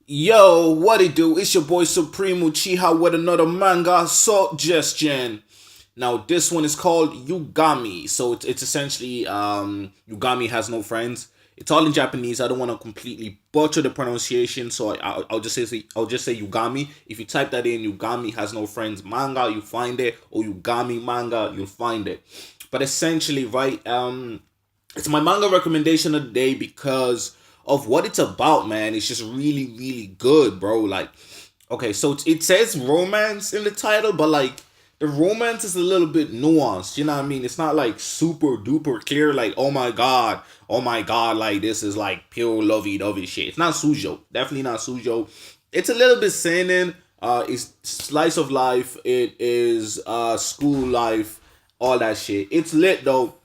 Yo, what it do? It's your boy Supremo Chiha with another manga suggestion. Now this one is called Yugami. So it's essentially Yugami has no friends. It's all in Japanese. I don't want to completely butcher the pronunciation, so I'll just say Yugami. If you type that in, Yugami has no friends manga, you find it, or Yugami manga, you'll find it. But essentially, right, it's my manga recommendation of the day because of what it's about, man. It's just really, really good, bro. Like, okay, so it says romance in the title, but like the romance is a little bit nuanced. You know what I mean? It's not like super duper clear. Like, oh my god, like this is like pure lovey dovey shit. It's not sujo. Definitely not sujo. It's a little bit seinen. It's slice of life. It is school life. All that shit. It's lit though.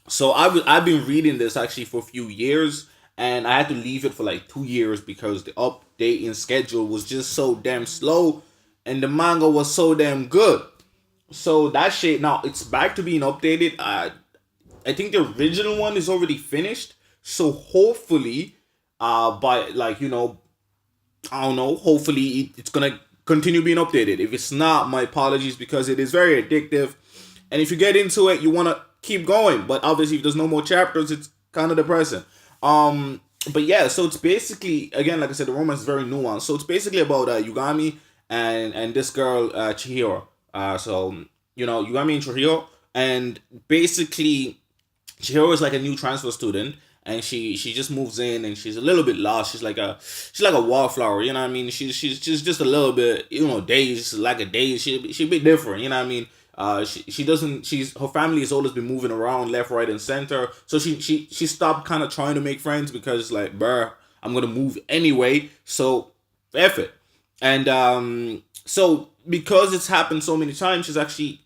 So I've been reading this actually for a few years, and I had to leave it for like 2 years because the updating schedule was just so damn slow, and the manga was so damn good. So that shit now it's back to being updated. I think the original one is already finished. So hopefully, by like I don't know. Hopefully it's gonna continue being updated. If it's not, my apologies because it is very addictive, and if you get into it, you wanna keep going. But obviously, if there's no more chapters, it's kind of depressing. But yeah, so it's basically again, like I said, the romance is very nuanced. So it's basically about Yugami and this girl Chihiro. So Yugami and Chihiro, and basically Chihiro is like a new transfer student, and she just moves in, and she's a little bit lost. She's like a wallflower, you know what I mean? She's just a little bit, dazed, like a daze. She a bit different, you know what I mean? She doesn't. She's her family has always been moving around left, right, and center. So she stopped kind of trying to make friends because like, bruh, I'm gonna move anyway. So F it. And so because it's happened so many times, she's actually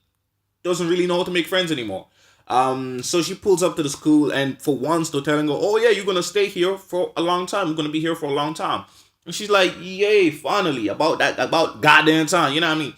doesn't really know how to make friends anymore. So she pulls up to the school, and for once they're telling her, "Oh yeah, you're gonna stay here for a long time. You're gonna be here for a long time." And she's like, "Yay, finally! About goddamn time." You know what I mean?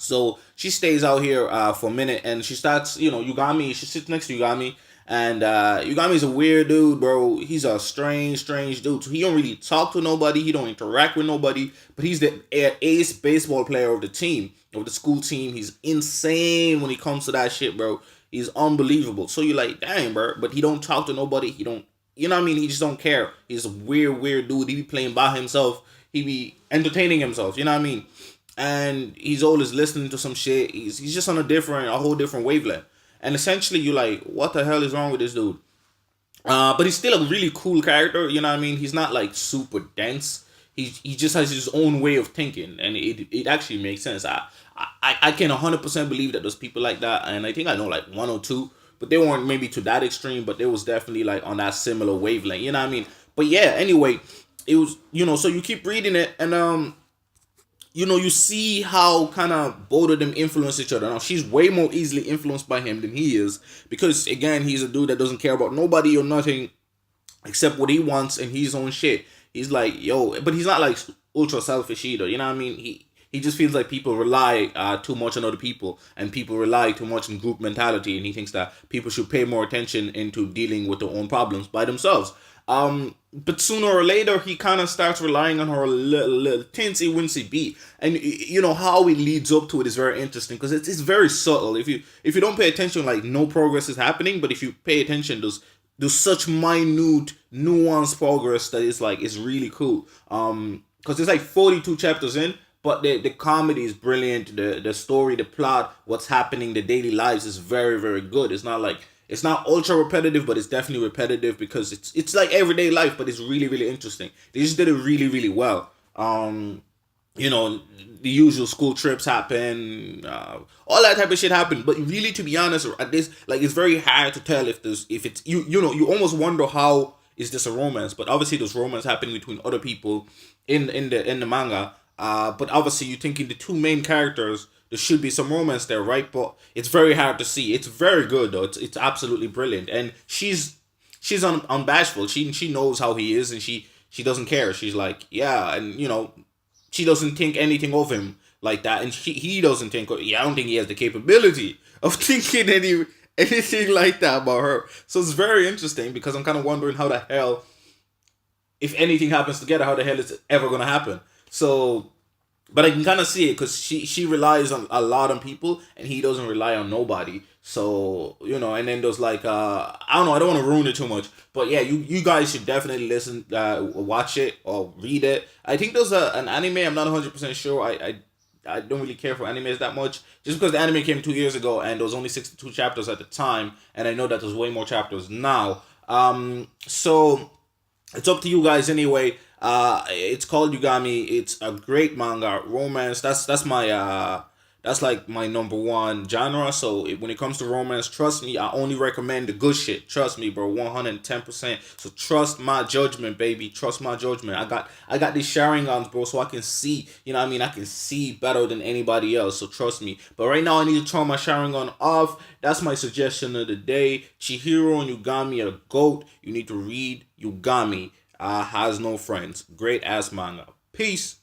So she stays out here for a minute, and she starts, Yugami. She sits next to Yugami, and Yugami's a weird dude, bro. He's a strange dude. So he don't really talk to nobody. He don't interact with nobody. But he's the ace baseball player of the team, of the school team. He's insane when it comes to that shit, bro. He's unbelievable. So you're like, dang, bro. But he don't talk to nobody. He don't, you know what I mean? He just don't care. He's a weird dude. He be playing by himself. He be entertaining himself. You know what I mean? And he's always listening to some shit. He's just on a whole different wavelength. And essentially, you're like, what the hell is wrong with this dude? But he's still a really cool character. You know what I mean? He's not like super dense. He just has his own way of thinking, and it actually makes sense. I can 100% believe that there's people like that, and I think I know like one or two, but they weren't maybe to that extreme, but they was definitely like on that similar wavelength. You know what I mean? But yeah, anyway, it was so you keep reading it, and you see how kind of both of them influence each other. Now she's way more easily influenced by him than he is because again he's a dude that doesn't care about nobody or nothing except what he wants and his own shit. He's like, yo, but he's not like ultra selfish either. You know what I mean? He just feels like people rely too much on other people, and people rely too much in group mentality, and he thinks that people should pay more attention into dealing with their own problems by themselves. But sooner or later, he kind of starts relying on her a little teensy wincy beat, and how he leads up to it is very interesting because it's very subtle. If you don't pay attention, like no progress is happening, but if you pay attention, there's such minute, nuanced progress that it's really cool. Because it's like 42 chapters in, but the comedy is brilliant. The story, the plot, what's happening, the daily lives is very very good. It's not ultra repetitive, but it's definitely repetitive because it's like everyday life, but it's really really interesting. They just did it really really well. The usual school trips happen, all that type of shit happen. But really, to be honest, at this, like, it's very hard to tell if it's you almost wonder how is this a romance. But obviously, there's romance happening between other people in the manga. But obviously, you're thinking the two main characters. There should be some romance there, right? But it's very hard to see. It's very good though. It's absolutely brilliant, and she's unbashful. She knows how he is, and she doesn't care. She's like, yeah, and she doesn't think anything of him like that, and he doesn't think. Yeah, I don't think he has the capability of thinking anything like that about her. So it's very interesting because I'm kind of wondering how the hell if anything happens together, how the hell is it ever gonna happen? So, but I can kind of see it because she relies on a lot on people, and he doesn't rely on nobody. So and then there's like I don't know, I don't want to ruin it too much, but yeah, you guys should definitely listen, watch it or read it. I think there's an anime. I'm not 100% sure. I don't really care for animes that much, just because the anime came 2 years ago and there was only 62 chapters at the time, and I know that there's way more chapters now. So it's up to you guys anyway. It's called Yugami. It's a great manga, romance. That's my that's like my number one genre. So when it comes to romance, trust me, I only recommend the good shit. Trust me, bro, 110%. So trust my judgment, baby. Trust my judgment. I got these Sharingans, bro, so I can see. You know what I mean? I can see better than anybody else. So trust me. But right now, I need to turn my Sharingan off. That's my suggestion of the day. Chihiro and Yugami are the GOAT. You need to read Yugami. Has no friends. Great ass manga. Peace.